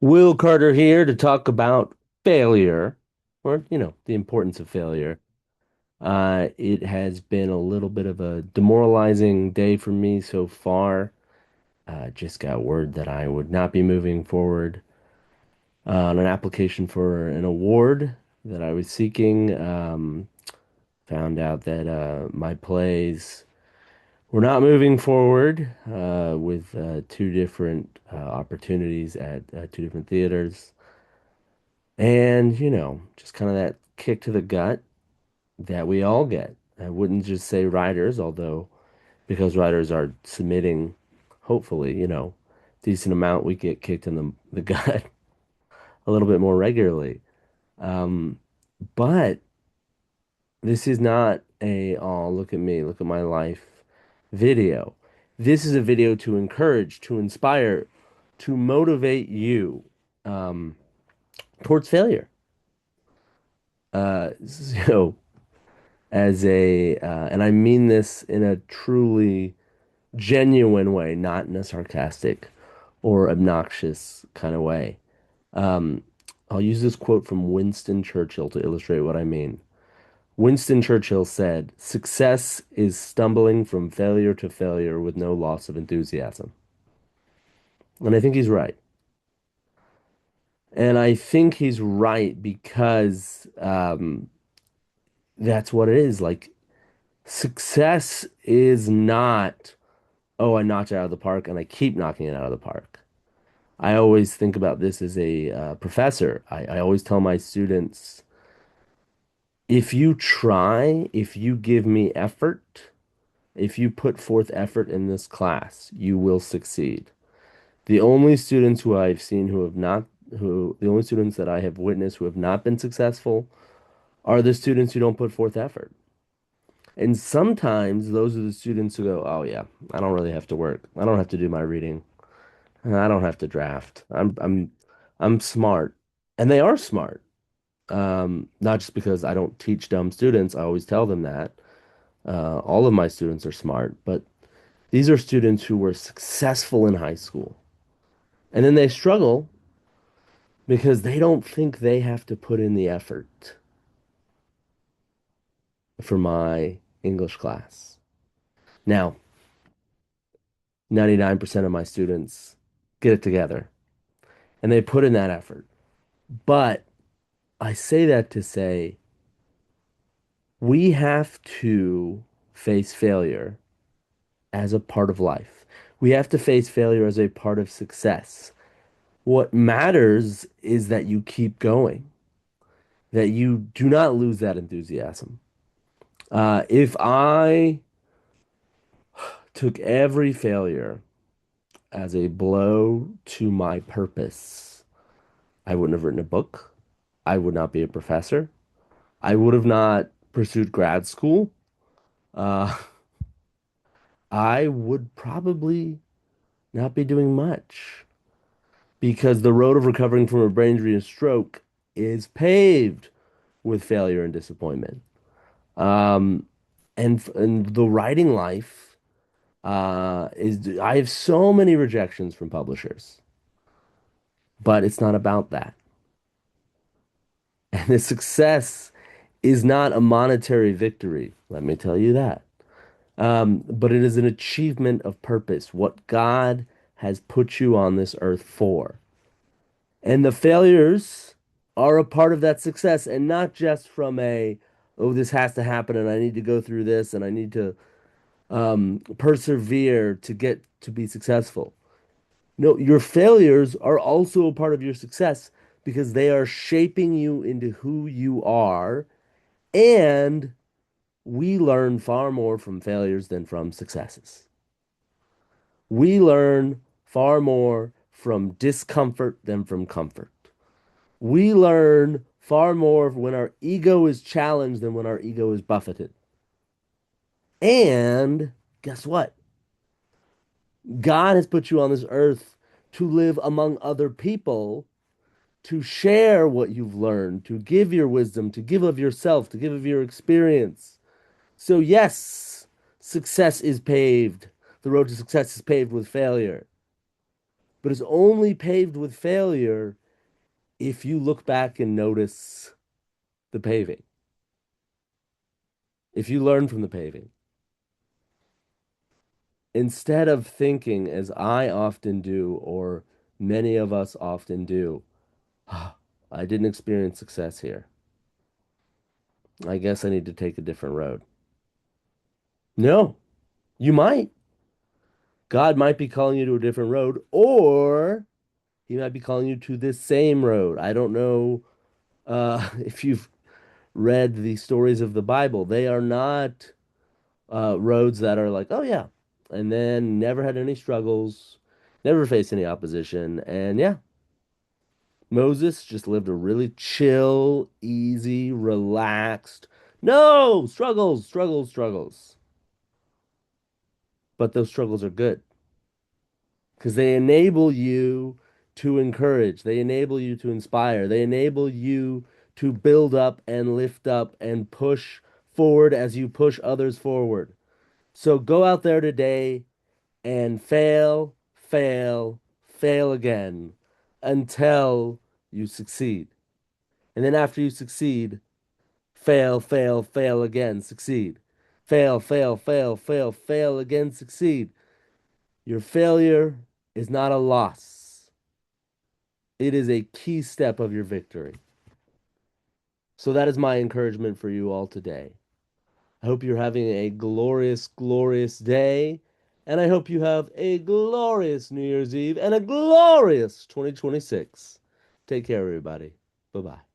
Will Carter here to talk about failure, or, the importance of failure. It has been a little bit of a demoralizing day for me so far. Just got word that I would not be moving forward on an application for an award that I was seeking. Found out that my plays were not moving forward with two different opportunities at two different theaters. And, just kind of that kick to the gut that we all get. I wouldn't just say writers, although because writers are submitting, hopefully, decent amount, we get kicked in the gut a little bit more regularly. Um, but this is not a, oh, look at me, look at my life video. This is a video to encourage, to inspire, to motivate you um, towards failure. So and I mean this in a truly genuine way, not in a sarcastic or obnoxious kind of way. Um, I'll use this quote from Winston Churchill to illustrate what I mean. Winston Churchill said, "Success is stumbling from failure to failure with no loss of enthusiasm." And I think he's right. And I think he's right because that's what it is. Like, success is not, oh, I knocked it out of the park and I keep knocking it out of the park. I always think about this as a professor. I always tell my students, if you try, if you give me effort, if you put forth effort in this class, you will succeed. The only students who I've seen who have not, the only students that I have witnessed who have not been successful are the students who don't put forth effort. And sometimes those are the students who go, oh yeah, I don't really have to work. I don't have to do my reading. I don't have to draft. I'm smart. And they are smart. Not just because I don't teach dumb students, I always tell them that. All of my students are smart, but these are students who were successful in high school. And then they struggle because they don't think they have to put in the effort for my English class. Now, 99% of my students get it together and they put in that effort. But I say that to say we have to face failure as a part of life. We have to face failure as a part of success. What matters is that you keep going, that you do not lose that enthusiasm. If I took every failure as a blow to my purpose, I wouldn't have written a book. I would not be a professor. I would have not pursued grad school. Uh, I would probably not be doing much because the road of recovering from a brain injury and stroke is paved with failure and disappointment. Um, and the writing life is I have so many rejections from publishers, but it's not about that. And the success is not a monetary victory, let me tell you that. But it is an achievement of purpose, what God has put you on this earth for. And the failures are a part of that success, and not just from a, oh, this has to happen, and I need to go through this, and I need to persevere to get to be successful. No, your failures are also a part of your success because they are shaping you into who you are, and we learn far more from failures than from successes. We learn far more from discomfort than from comfort. We learn far more when our ego is challenged than when our ego is buffeted. And guess what? God has put you on this earth to live among other people, to share what you've learned, to give your wisdom, to give of yourself, to give of your experience. So, yes, success is paved. The road to success is paved with failure. but it's only paved with failure if you look back and notice the paving, if you learn from the paving. Instead of thinking, as I often do, or many of us often do, "Ah, I didn't experience success here. I guess I need to take a different road." No, you might. God might be calling you to a different road, or he might be calling you to this same road. I don't know if you've read the stories of the Bible. They are not roads that are like, oh yeah, and then never had any struggles, never faced any opposition, and yeah, Moses just lived a really chill, easy, relaxed. No struggles, struggles, struggles. But those struggles are good because they enable you to encourage, they enable you to inspire, they enable you to build up and lift up and push forward as you push others forward. So go out there today and fail, fail, fail again until you succeed. And then after you succeed, fail, fail, fail again, succeed. Fail, fail, fail, fail, fail again, succeed. Your failure is not a loss. It is a key step of your victory. So that is my encouragement for you all today. I hope you're having a glorious, glorious day. And I hope you have a glorious New Year's Eve and a glorious 2026. Take care, everybody. Bye bye.